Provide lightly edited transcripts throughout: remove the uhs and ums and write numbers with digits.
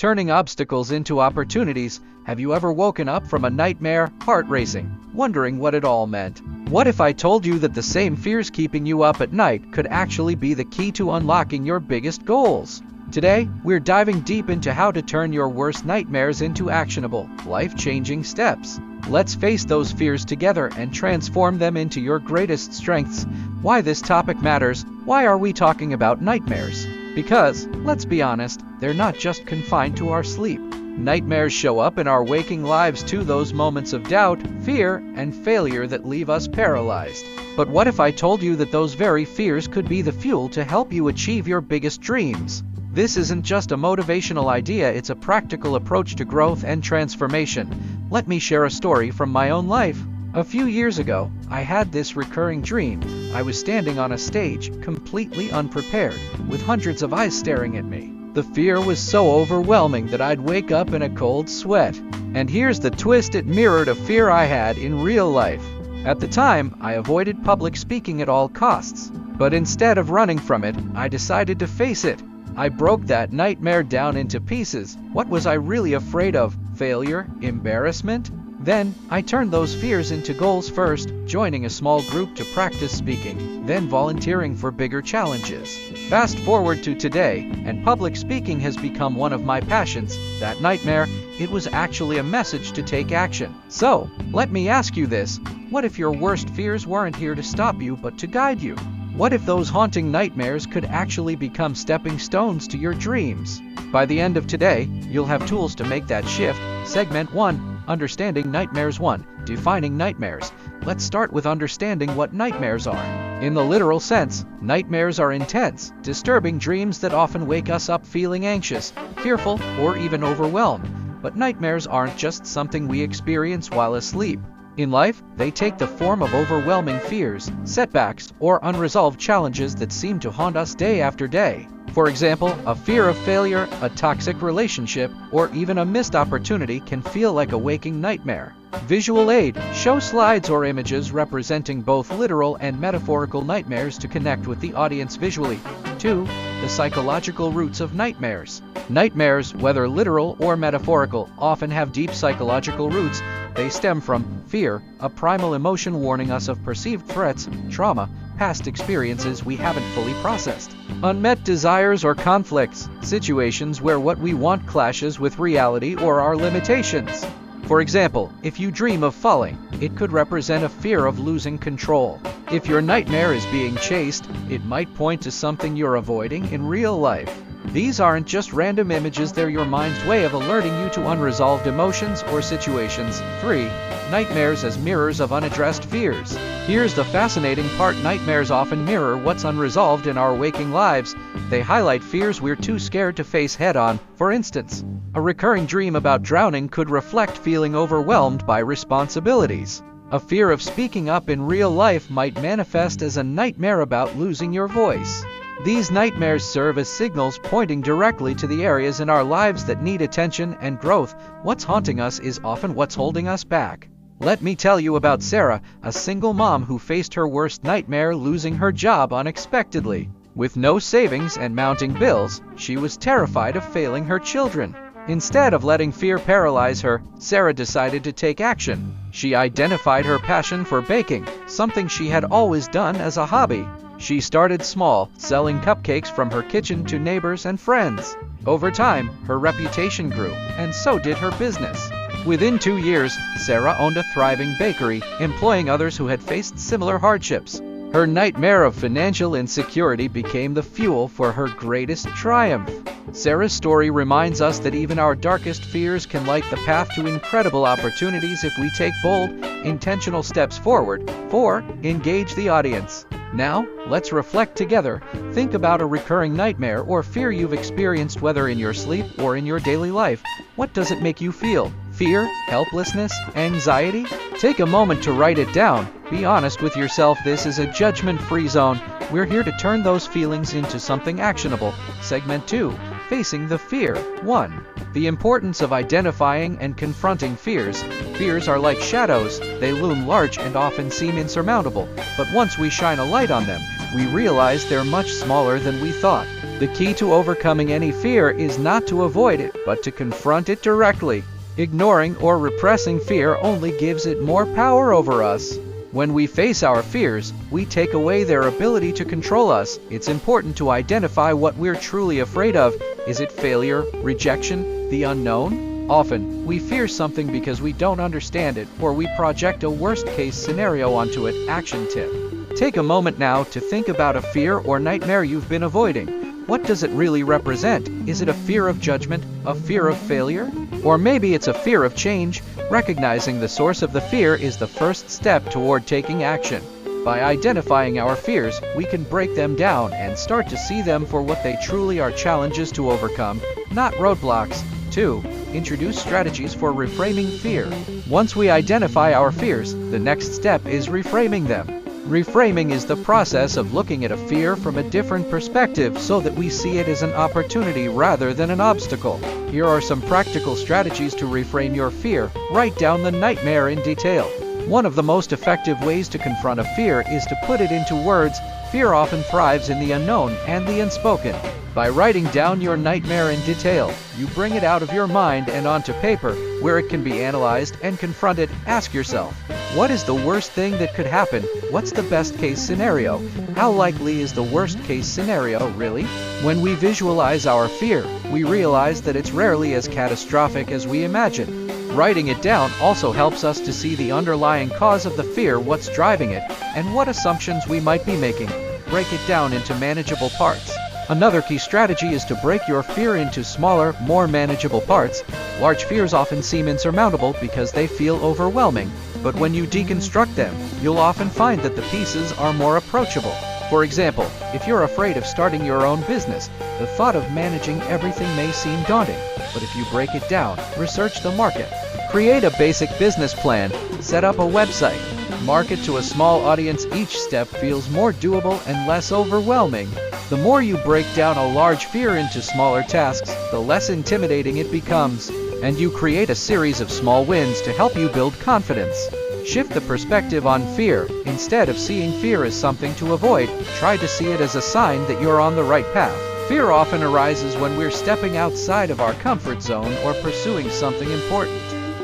Turning obstacles into opportunities. Have you ever woken up from a nightmare, heart racing, wondering what it all meant? What if I told you that the same fears keeping you up at night could actually be the key to unlocking your biggest goals? Today, we're diving deep into how to turn your worst nightmares into actionable, life-changing steps. Let's face those fears together and transform them into your greatest strengths. Why this topic matters. Why are we talking about nightmares? Because, let's be honest, they're not just confined to our sleep. Nightmares show up in our waking lives too, those moments of doubt, fear, and failure that leave us paralyzed. But what if I told you that those very fears could be the fuel to help you achieve your biggest dreams? This isn't just a motivational idea, it's a practical approach to growth and transformation. Let me share a story from my own life. A few years ago, I had this recurring dream. I was standing on a stage, completely unprepared, with hundreds of eyes staring at me. The fear was so overwhelming that I'd wake up in a cold sweat. And here's the twist, it mirrored a fear I had in real life. At the time, I avoided public speaking at all costs. But instead of running from it, I decided to face it. I broke that nightmare down into pieces. What was I really afraid of? Failure? Embarrassment? Then, I turned those fears into goals, first joining a small group to practice speaking, then volunteering for bigger challenges. Fast forward to today, and public speaking has become one of my passions. That nightmare, it was actually a message to take action. So, let me ask you this. What if your worst fears weren't here to stop you but to guide you? What if those haunting nightmares could actually become stepping stones to your dreams? By the end of today, you'll have tools to make that shift. Segment 1. Understanding Nightmares 1. Defining nightmares. Let's start with understanding what nightmares are. In the literal sense, nightmares are intense, disturbing dreams that often wake us up feeling anxious, fearful, or even overwhelmed. But nightmares aren't just something we experience while asleep. In life, they take the form of overwhelming fears, setbacks, or unresolved challenges that seem to haunt us day after day. For example, a fear of failure, a toxic relationship, or even a missed opportunity can feel like a waking nightmare. Visual aid. Show slides or images representing both literal and metaphorical nightmares to connect with the audience visually. 2. The psychological roots of nightmares. Nightmares, whether literal or metaphorical, often have deep psychological roots. They stem from fear, a primal emotion warning us of perceived threats, trauma, past experiences we haven't fully processed. Unmet desires or conflicts, situations where what we want clashes with reality or our limitations. For example, if you dream of falling, it could represent a fear of losing control. If your nightmare is being chased, it might point to something you're avoiding in real life. These aren't just random images, they're your mind's way of alerting you to unresolved emotions or situations. 3. Nightmares as mirrors of unaddressed fears. Here's the fascinating part. Nightmares often mirror what's unresolved in our waking lives. They highlight fears we're too scared to face head-on. For instance, a recurring dream about drowning could reflect feeling overwhelmed by responsibilities. A fear of speaking up in real life might manifest as a nightmare about losing your voice. These nightmares serve as signals pointing directly to the areas in our lives that need attention and growth. What's haunting us is often what's holding us back. Let me tell you about Sarah, a single mom who faced her worst nightmare, losing her job unexpectedly. With no savings and mounting bills, she was terrified of failing her children. Instead of letting fear paralyze her, Sarah decided to take action. She identified her passion for baking, something she had always done as a hobby. She started small, selling cupcakes from her kitchen to neighbors and friends. Over time, her reputation grew, and so did her business. Within 2 years, Sarah owned a thriving bakery, employing others who had faced similar hardships. Her nightmare of financial insecurity became the fuel for her greatest triumph. Sarah's story reminds us that even our darkest fears can light the path to incredible opportunities if we take bold, intentional steps forward. 4. Engage the audience. Now, let's reflect together. Think about a recurring nightmare or fear you've experienced, whether in your sleep or in your daily life. What does it make you feel? Fear? Helplessness? Anxiety? Take a moment to write it down. Be honest with yourself. This is a judgment-free zone. We're here to turn those feelings into something actionable. Segment 2. Facing the fear. 1. The importance of identifying and confronting fears. Fears are like shadows. They loom large and often seem insurmountable. But once we shine a light on them, we realize they're much smaller than we thought. The key to overcoming any fear is not to avoid it, but to confront it directly. Ignoring or repressing fear only gives it more power over us. When we face our fears, we take away their ability to control us. It's important to identify what we're truly afraid of. Is it failure, rejection, the unknown? Often, we fear something because we don't understand it, or we project a worst-case scenario onto it. Action tip. Take a moment now to think about a fear or nightmare you've been avoiding. What does it really represent? Is it a fear of judgment, a fear of failure? Or maybe it's a fear of change? Recognizing the source of the fear is the first step toward taking action. By identifying our fears, we can break them down and start to see them for what they truly are: challenges to overcome, not roadblocks. 2. Introduce strategies for reframing fear. Once we identify our fears, the next step is reframing them. Reframing is the process of looking at a fear from a different perspective so that we see it as an opportunity rather than an obstacle. Here are some practical strategies to reframe your fear. Write down the nightmare in detail. One of the most effective ways to confront a fear is to put it into words. Fear often thrives in the unknown and the unspoken. By writing down your nightmare in detail, you bring it out of your mind and onto paper, where it can be analyzed and confronted. Ask yourself, what is the worst thing that could happen? What's the best case scenario? How likely is the worst case scenario really? When we visualize our fear, we realize that it's rarely as catastrophic as we imagine. Writing it down also helps us to see the underlying cause of the fear, what's driving it, and what assumptions we might be making. Break it down into manageable parts. Another key strategy is to break your fear into smaller, more manageable parts. Large fears often seem insurmountable because they feel overwhelming, but when you deconstruct them, you'll often find that the pieces are more approachable. For example, if you're afraid of starting your own business, the thought of managing everything may seem daunting, but if you break it down, research the market, create a basic business plan, set up a website, market to a small audience, each step feels more doable and less overwhelming. The more you break down a large fear into smaller tasks, the less intimidating it becomes, and you create a series of small wins to help you build confidence. Shift the perspective on fear. Instead of seeing fear as something to avoid, try to see it as a sign that you're on the right path. Fear often arises when we're stepping outside of our comfort zone or pursuing something important.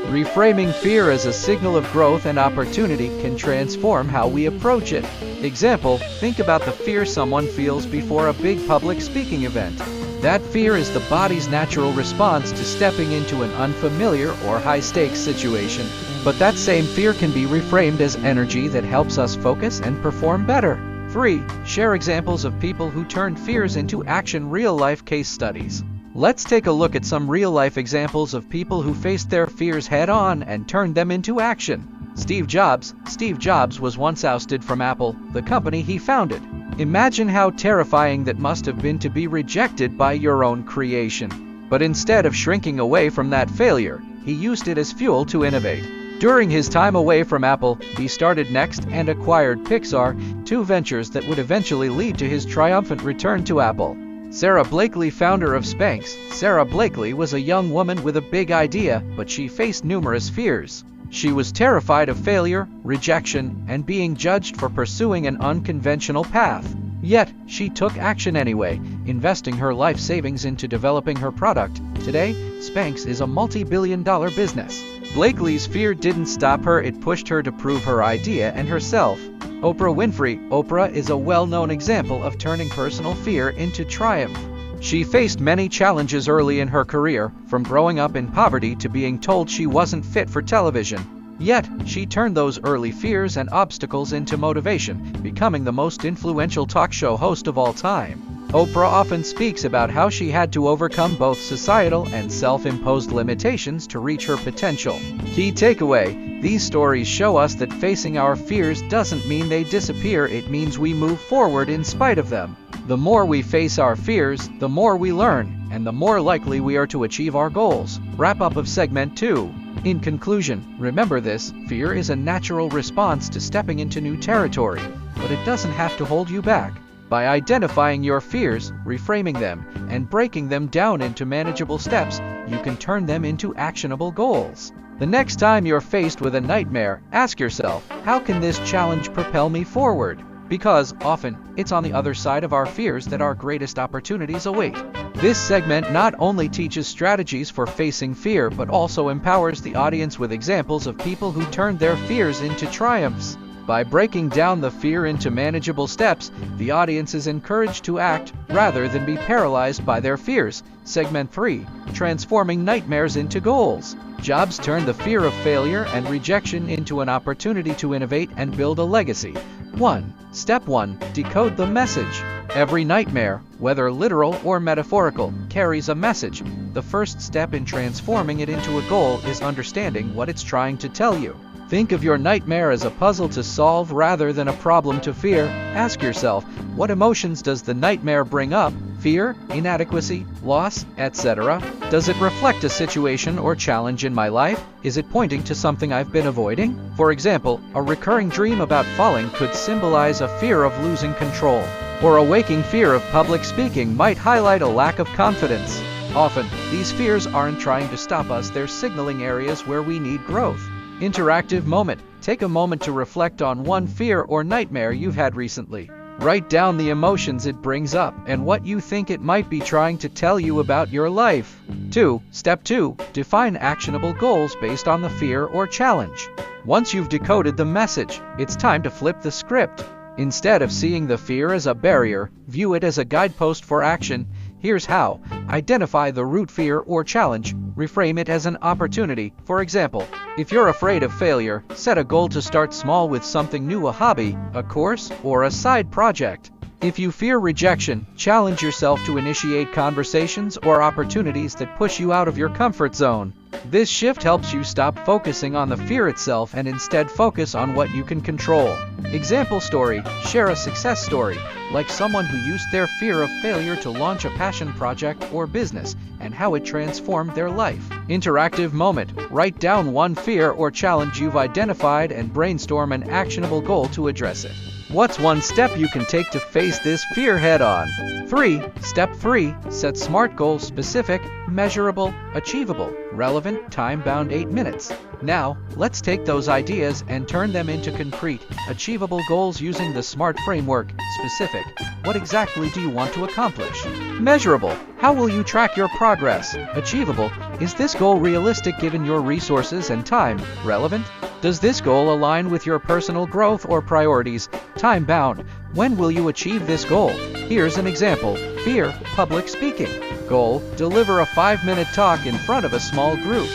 Reframing fear as a signal of growth and opportunity can transform how we approach it. Example, think about the fear someone feels before a big public speaking event. That fear is the body's natural response to stepping into an unfamiliar or high-stakes situation. But that same fear can be reframed as energy that helps us focus and perform better. 3. Share examples of people who turned fears into action. Real-life case studies. Let's take a look at some real-life examples of people who faced their fears head-on and turned them into action. Steve Jobs. Steve Jobs was once ousted from Apple, the company he founded. Imagine how terrifying that must have been to be rejected by your own creation. But instead of shrinking away from that failure, he used it as fuel to innovate. During his time away from Apple, he started Next and acquired Pixar, two ventures that would eventually lead to his triumphant return to Apple. Sarah Blakely, founder of Spanx. Sarah Blakely was a young woman with a big idea, but she faced numerous fears. She was terrified of failure, rejection, and being judged for pursuing an unconventional path. Yet, she took action anyway, investing her life savings into developing her product. Today, Spanx is a multi-billion-dollar business. Blakely's fear didn't stop her, it pushed her to prove her idea and herself. Oprah Winfrey. Oprah is a well-known example of turning personal fear into triumph. She faced many challenges early in her career, from growing up in poverty to being told she wasn't fit for television. Yet, she turned those early fears and obstacles into motivation, becoming the most influential talk show host of all time. Oprah often speaks about how she had to overcome both societal and self-imposed limitations to reach her potential. Key takeaway: these stories show us that facing our fears doesn't mean they disappear, it means we move forward in spite of them. The more we face our fears, the more we learn, and the more likely we are to achieve our goals. Wrap up of segment 2. In conclusion, remember this: fear is a natural response to stepping into new territory, but it doesn't have to hold you back. By identifying your fears, reframing them, and breaking them down into manageable steps, you can turn them into actionable goals. The next time you're faced with a nightmare, ask yourself, how can this challenge propel me forward? because often it's on the other side of our fears that our greatest opportunities await. This segment not only teaches strategies for facing fear, but also empowers the audience with examples of people who turned their fears into triumphs. By breaking down the fear into manageable steps, the audience is encouraged to act rather than be paralyzed by their fears. Segment 3. Transforming nightmares into goals. Jobs turn the fear of failure and rejection into an opportunity to innovate and build a legacy. 1. Step 1. Decode the message. Every nightmare, whether literal or metaphorical, carries a message. The first step in transforming it into a goal is understanding what it's trying to tell you. Think of your nightmare as a puzzle to solve rather than a problem to fear. Ask yourself, what emotions does the nightmare bring up? Fear, inadequacy, loss, etc.? Does it reflect a situation or challenge in my life? Is it pointing to something I've been avoiding? For example, a recurring dream about falling could symbolize a fear of losing control, or a waking fear of public speaking might highlight a lack of confidence. Often, these fears aren't trying to stop us, they're signaling areas where we need growth. Interactive moment. Take a moment to reflect on one fear or nightmare you've had recently. Write down the emotions it brings up and what you think it might be trying to tell you about your life. 2. Step 2. Define actionable goals based on the fear or challenge. Once you've decoded the message, it's time to flip the script. Instead of seeing the fear as a barrier, view it as a guidepost for action. Here's how. Identify the root fear or challenge. Reframe it as an opportunity. For example, if you're afraid of failure, set a goal to start small with something new, a hobby, a course, or a side project. If you fear rejection, challenge yourself to initiate conversations or opportunities that push you out of your comfort zone. This shift helps you stop focusing on the fear itself and instead focus on what you can control. Example story. Share a success story, like someone who used their fear of failure to launch a passion project or business, and how it transformed their life. Interactive moment. Write down one fear or challenge you've identified and brainstorm an actionable goal to address it. What's one step you can take to face this fear head-on? 3. Step 3. Set SMART goals: specific, measurable, achievable, relevant, time-bound 8 minutes. Now, let's take those ideas and turn them into concrete, achievable goals using the SMART framework. Specific. What exactly do you want to accomplish? Measurable. How will you track your progress? Achievable. Is this goal realistic given your resources and time? Relevant. Does this goal align with your personal growth or priorities? Time-bound. When will you achieve this goal? Here's an example. Fear, public speaking. Goal, deliver a 5-minute talk in front of a small group.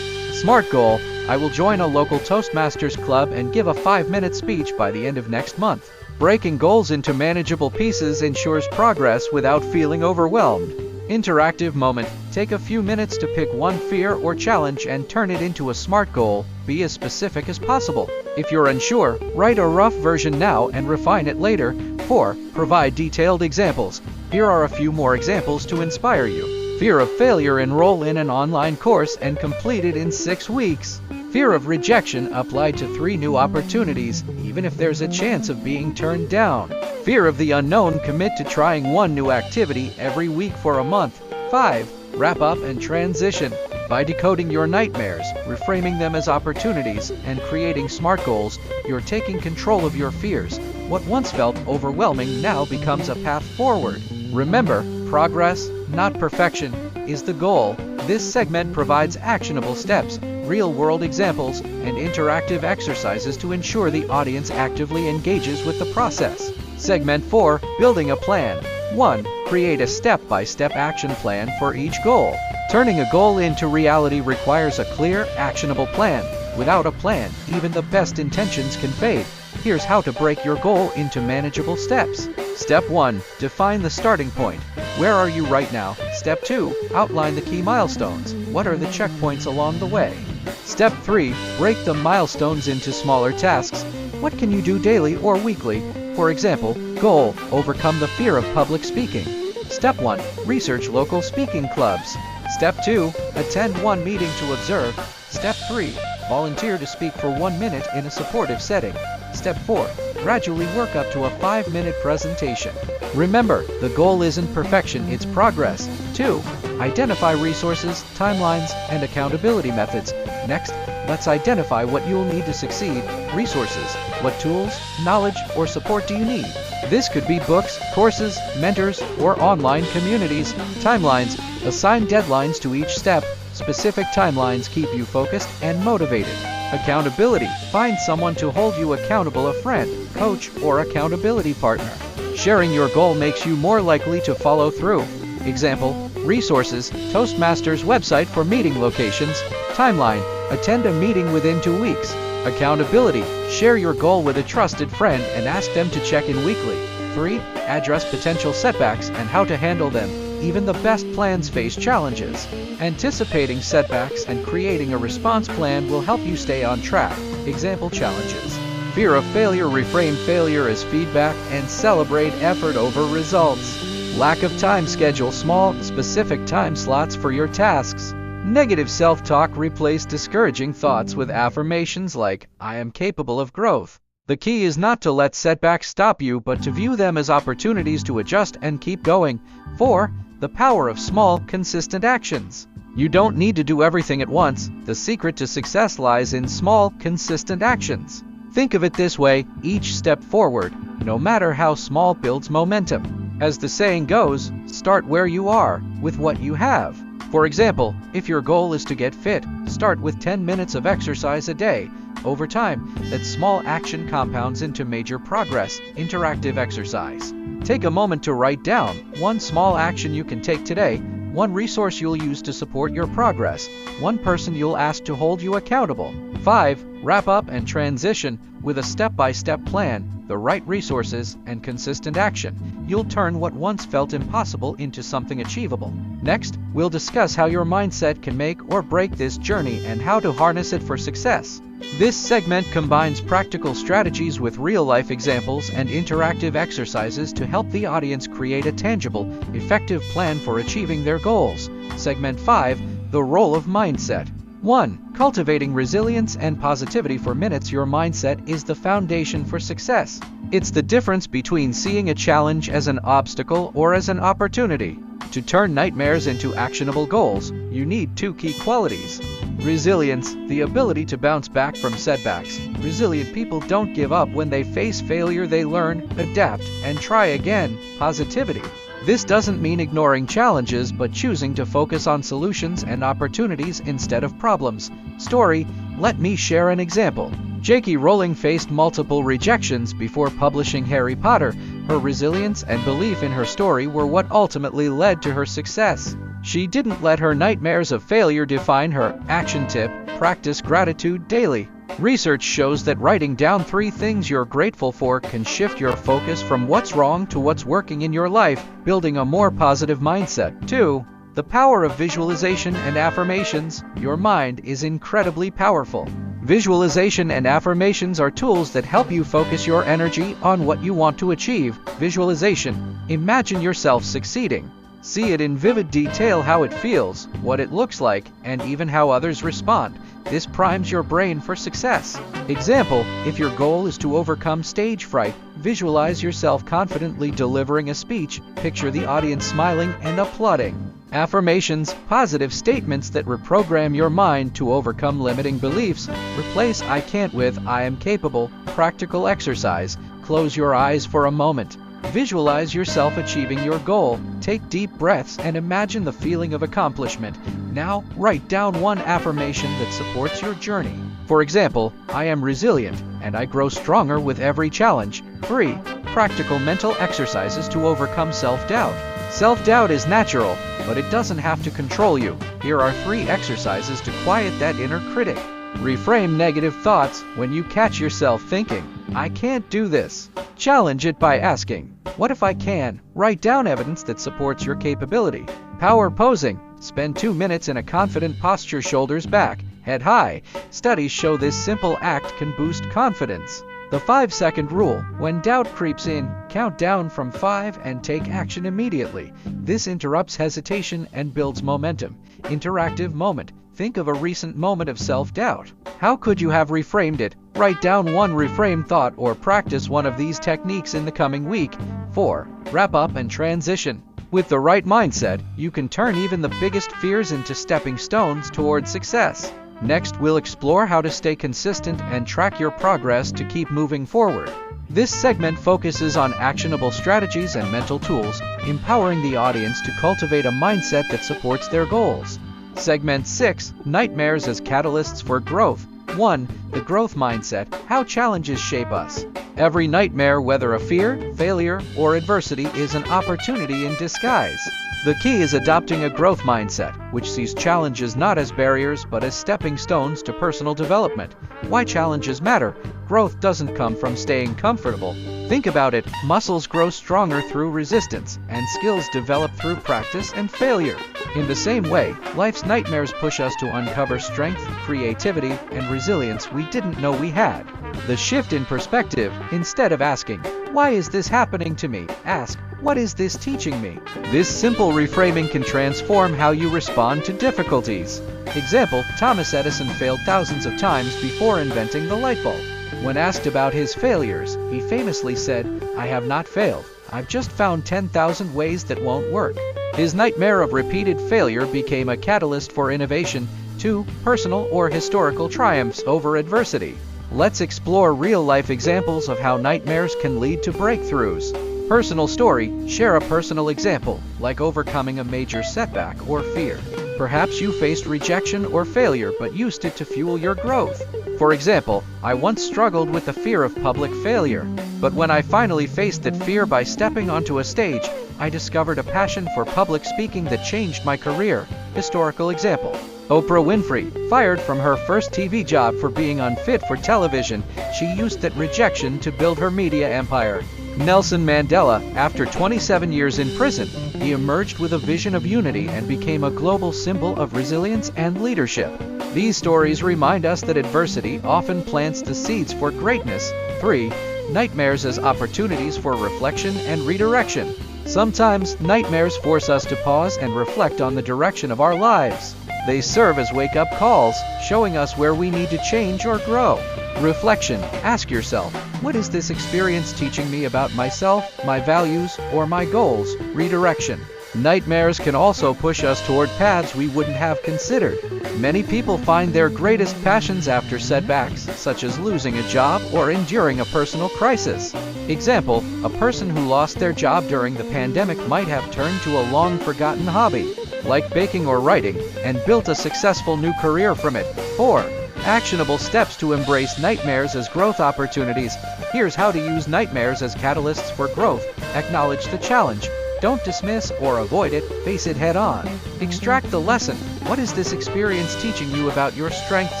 SMART goal, I will join a local Toastmasters club and give a 5-minute speech by the end of next month. Breaking goals into manageable pieces ensures progress without feeling overwhelmed. Interactive moment. Take a few minutes to pick one fear or challenge and turn it into a SMART goal. Be as specific as possible. If you're unsure, write a rough version now and refine it later. 4. Provide detailed examples. Here are a few more examples to inspire you. Fear of failure. Enroll in an online course and complete it in 6 weeks. Fear of rejection. Apply to 3 new opportunities, even if there's a chance of being turned down. Fear of the unknown. Commit to trying one new activity every week for a month. 5. Wrap up and transition. By decoding your nightmares, reframing them as opportunities, and creating SMART goals, you're taking control of your fears. What once felt overwhelming now becomes a path forward. Remember, progress, not perfection, is the goal. This segment provides actionable steps, real-world examples, and interactive exercises to ensure the audience actively engages with the process. Segment 4. Building a plan. 1. Create a step-by-step action plan for each goal. Turning a goal into reality requires a clear, actionable plan. Without a plan, even the best intentions can fade. Here's how to break your goal into manageable steps. Step 1. Define the starting point. Where are you right now? Step 2. Outline the key milestones. What are the checkpoints along the way? Step 3. Break the milestones into smaller tasks. What can you do daily or weekly? For example, goal, overcome the fear of public speaking. Step 1. Research local speaking clubs. Step 2. Attend one meeting to observe. Step 3. Volunteer to speak for 1 minute in a supportive setting. Step 4. Gradually work up to a 5-minute presentation. Remember, the goal isn't perfection, it's progress. 2. Identify resources, timelines, and accountability methods. Next, let's identify what you'll need to succeed. Resources. What tools, knowledge, or support do you need? This could be books, courses, mentors, or online communities. Timelines. Assign deadlines to each step. Specific timelines keep you focused and motivated. Accountability. Find someone to hold you accountable, a friend, coach, or accountability partner. Sharing your goal makes you more likely to follow through. Example, resources, Toastmasters website for meeting locations. Timeline, attend a meeting within 2 weeks. Accountability, share your goal with a trusted friend and ask them to check in weekly. 3. Address potential setbacks and how to handle them. Even the best plans face challenges. Anticipating setbacks and creating a response plan will help you stay on track. Example challenges. Fear of failure. Reframe failure as feedback and celebrate effort over results. Lack of time. Schedule small, specific time slots for your tasks. Negative self-talk. Replace discouraging thoughts with affirmations like, I am capable of growth. The key is not to let setbacks stop you, but to view them as opportunities to adjust and keep going. 4. The power of small, consistent actions. You don't need to do everything at once. The secret to success lies in small, consistent actions. Think of it this way, each step forward, no matter how small, builds momentum. As the saying goes, start where you are, with what you have. For example, if your goal is to get fit, start with 10 minutes of exercise a day. Over time, that small action compounds into major progress. Interactive exercise. Take a moment to write down one small action you can take today, one resource you'll use to support your progress, one person you'll ask to hold you accountable. 5. Wrap up and transition. With a step-by-step plan, the right resources, and consistent action, you'll turn what once felt impossible into something achievable. Next, we'll discuss how your mindset can make or break this journey and how to harness it for success. This segment combines practical strategies with real-life examples and interactive exercises to help the audience create a tangible, effective plan for achieving their goals. Segment 5. The role of mindset. 1. Cultivating resilience and positivity. For minutes, your mindset is the foundation for success. It's the difference between seeing a challenge as an obstacle or as an opportunity. To turn nightmares into actionable goals, you need 2 key qualities. Resilience, the ability to bounce back from setbacks. Resilient people don't give up when they face failure. They learn, adapt, and try again. Positivity. This doesn't mean ignoring challenges, but choosing to focus on solutions and opportunities instead of problems. Story. Let me share an example. J.K. Rowling faced multiple rejections before publishing Harry Potter. Her resilience and belief in her story were what ultimately led to her success. She didn't let her nightmares of failure define her. Action tip: practice gratitude daily. Research shows that writing down 3 things you're grateful for can shift your focus from what's wrong to what's working in your life, building a more positive mindset. 2. The power of visualization and affirmations. Your mind is incredibly powerful. Visualization and affirmations are tools that help you focus your energy on what you want to achieve. Visualization. Imagine yourself succeeding. See it in vivid detail, how it feels, what it looks like, and even how others respond. This primes your brain for success. Example, if your goal is to overcome stage fright, visualize yourself confidently delivering a speech. Picture the audience smiling and applauding. Affirmations, positive statements that reprogram your mind to overcome limiting beliefs. Replace I can't with I am capable. Practical exercise. Close your eyes for a moment. Visualize yourself achieving your goal. Take deep breaths and imagine the feeling of accomplishment. Now, write down one affirmation that supports your journey. For example, I am resilient, and I grow stronger with every challenge. 3. Practical mental exercises to overcome self-doubt. Self-doubt is natural, but it doesn't have to control you. Here are 3 exercises to quiet that inner critic. Reframe negative thoughts. When you catch yourself thinking, I can't do this, challenge it by asking, what if I can? Write down evidence that supports your capability. Power posing. Spend 2 minutes in a confident posture, shoulders back, head high. Studies show this simple act can boost confidence. The 5-second rule. When doubt creeps in, count down from 5 and take action immediately. This interrupts hesitation and builds momentum. Interactive moment. Think of a recent moment of self-doubt. How could you have reframed it? Write down one reframed thought or practice one of these techniques in the coming week. 4. Wrap up and transition. With the right mindset, you can turn even the biggest fears into stepping stones toward success. Next, we'll explore how to stay consistent and track your progress to keep moving forward. This segment focuses on actionable strategies and mental tools, empowering the audience to cultivate a mindset that supports their goals. Segment 6, Nightmares as Catalysts for Growth. 1. The Growth Mindset, How Challenges Shape Us. Every nightmare, whether a fear, failure, or adversity, is an opportunity in disguise. The key is adopting a growth mindset, which sees challenges not as barriers but as stepping stones to personal development. Why challenges matter? Growth doesn't come from staying comfortable. Think about it, muscles grow stronger through resistance, and skills develop through practice and failure. In the same way, life's nightmares push us to uncover strength, creativity, and resilience we didn't know we had. The shift in perspective, instead of asking, "Why is this happening to me?" ask, "What is this teaching me?" This simple reframing can transform how you respond to difficulties. Example, Thomas Edison failed thousands of times before inventing the light bulb. When asked about his failures, he famously said, "I have not failed. I've just found 10,000 ways that won't work." His nightmare of repeated failure became a catalyst for innovation. 2. Personal or historical triumphs over adversity. Let's explore real-life examples of how nightmares can lead to breakthroughs. Personal story, share a personal example, like overcoming a major setback or fear. Perhaps you faced rejection or failure but used it to fuel your growth. For example, I once struggled with the fear of public failure, but when I finally faced that fear by stepping onto a stage, I discovered a passion for public speaking that changed my career. Historical example. Oprah Winfrey, fired from her first TV job for being unfit for television, she used that rejection to build her media empire. Nelson Mandela, after 27 years in prison, he emerged with a vision of unity and became a global symbol of resilience and leadership. These stories remind us that adversity often plants the seeds for greatness. 3. Nightmares as opportunities for reflection and redirection. Sometimes, nightmares force us to pause and reflect on the direction of our lives. They serve as wake-up calls, showing us where we need to change or grow. Reflection. Ask yourself, what is this experience teaching me about myself, my values, or my goals? Redirection. Nightmares can also push us toward paths we wouldn't have considered. Many people find their greatest passions after setbacks, such as losing a job or enduring a personal crisis. Example, a person who lost their job during the pandemic might have turned to a long-forgotten hobby, like baking or writing, and built a successful new career from it. 4. Actionable steps to embrace nightmares as growth opportunities. Here's how to use nightmares as catalysts for growth. Acknowledge the challenge. Don't dismiss or avoid it, face it head on. Extract the lesson. What is this experience teaching you about your strengths,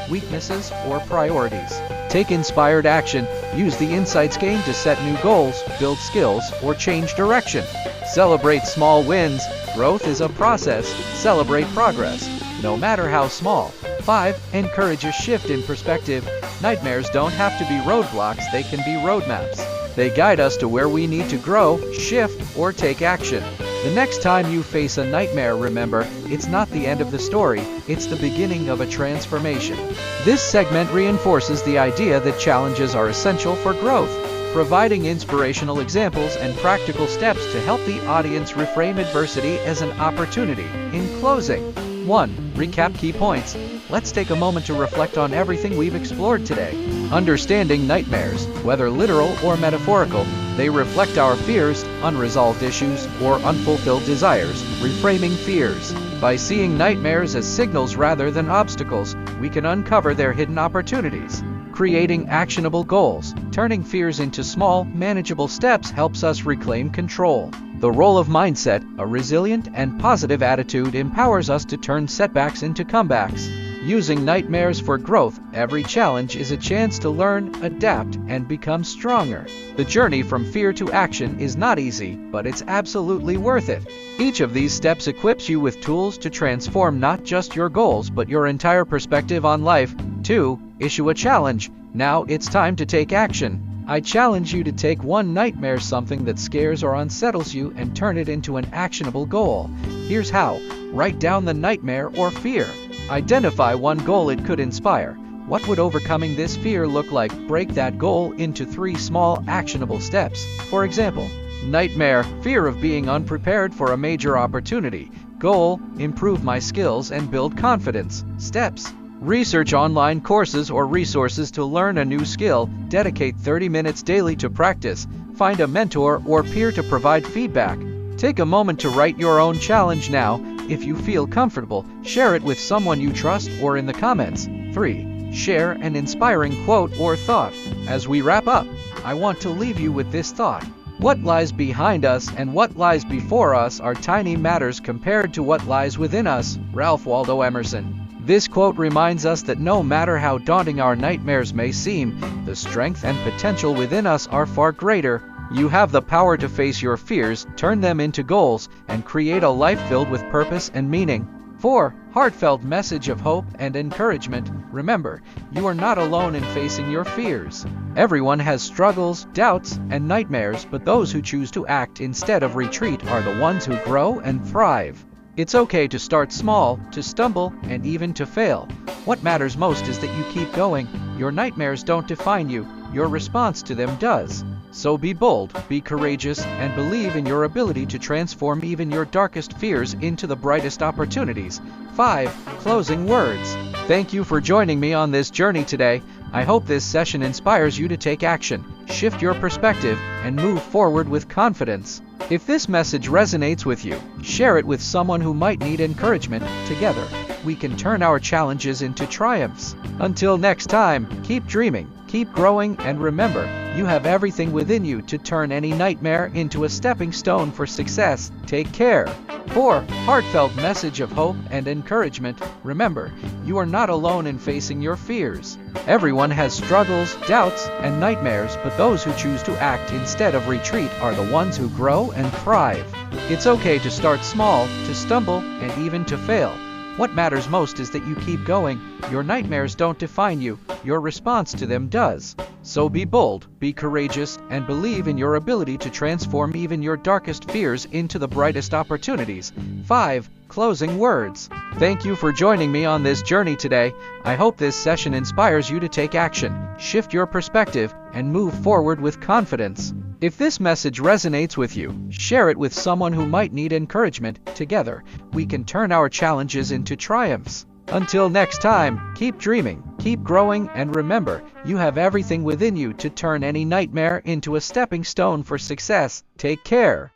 weaknesses, or priorities? Take inspired action. Use the insights gained to set new goals, build skills, or change direction. Celebrate small wins. Growth is a process. Celebrate progress, no matter how small. 5. Encourage a shift in perspective. Nightmares don't have to be roadblocks, they can be roadmaps. They guide us to where we need to grow, shift, or take action. The next time you face a nightmare, remember, it's not the end of the story, it's the beginning of a transformation. This segment reinforces the idea that challenges are essential for growth, providing inspirational examples and practical steps to help the audience reframe adversity as an opportunity. In closing, 1. Recap key points. Let's take a moment to reflect on everything we've explored today. Understanding nightmares, whether literal or metaphorical, they reflect our fears, unresolved issues, or unfulfilled desires. Reframing fears. By seeing nightmares as signals rather than obstacles, we can uncover their hidden opportunities. Creating actionable goals. Turning fears into small, manageable steps helps us reclaim control. The role of mindset, a resilient and positive attitude, empowers us to turn setbacks into comebacks. Using nightmares for growth, every challenge is a chance to learn, adapt, and become stronger. The journey from fear to action is not easy, but it's absolutely worth it. Each of these steps equips you with tools to transform not just your goals but your entire perspective on life. 2. Issue a challenge. Now it's time to take action. I challenge you to take one nightmare, something that scares or unsettles you, and turn it into an actionable goal. Here's how. Write down the nightmare or fear. Identify one goal it could inspire. What would overcoming this fear look like? Break that goal into 3 small, actionable steps. For example, nightmare, fear of being unprepared for a major opportunity. Goal, improve my skills and build confidence. Steps, Research online courses or resources to learn a new skill. Dedicate 30 minutes daily to practice. Find a mentor or peer to provide feedback. Take a moment to write your own challenge now. If you feel comfortable, share it with someone you trust or in the comments. 3. Share an inspiring quote or thought. As we wrap up, I want to leave you with this thought. What lies behind us and what lies before us are tiny matters compared to what lies within us. Ralph Waldo Emerson. This quote reminds us that no matter how daunting our nightmares may seem, the strength and potential within us are far greater. You have the power to face your fears, turn them into goals, and create a life filled with purpose and meaning. 4. Heartfelt message of hope and encouragement. Remember, you are not alone in facing your fears. Everyone has struggles, doubts, and nightmares, but those who choose to act instead of retreat are the ones who grow and thrive. It's okay to start small, to stumble, and even to fail. What matters most is that you keep going. Your nightmares don't define you, your response to them does. So be bold, be courageous, and believe in your ability to transform even your darkest fears into the brightest opportunities. 5. Closing words. Thank you for joining me on this journey today. I hope this session inspires you to take action, shift your perspective, and move forward with confidence. If this message resonates with you, share it with someone who might need encouragement. Together, we can turn our challenges into triumphs. Until next time, keep dreaming, keep growing, and remember, you have everything within you to turn any nightmare into a stepping stone for success. Take care. 4. Heartfelt message of hope and encouragement. Remember, you are not alone in facing your fears. Everyone has struggles, doubts, and nightmares, but those who choose to act instead of retreat are the ones who grow and thrive. It's okay to start small, to stumble, and even to fail. What matters most is that you keep going. Your nightmares don't define you, your response to them does. So be bold, be courageous, and believe in your ability to transform even your darkest fears into the brightest opportunities. 5. Closing words. Thank you for joining me on this journey today. I hope this session inspires you to take action, shift your perspective, and move forward with confidence. If this message resonates with you, share it with someone who might need encouragement. Together, we can turn our challenges into triumphs. Until next time, keep dreaming, keep growing, and remember, you have everything within you to turn any nightmare into a stepping stone for success. Take care.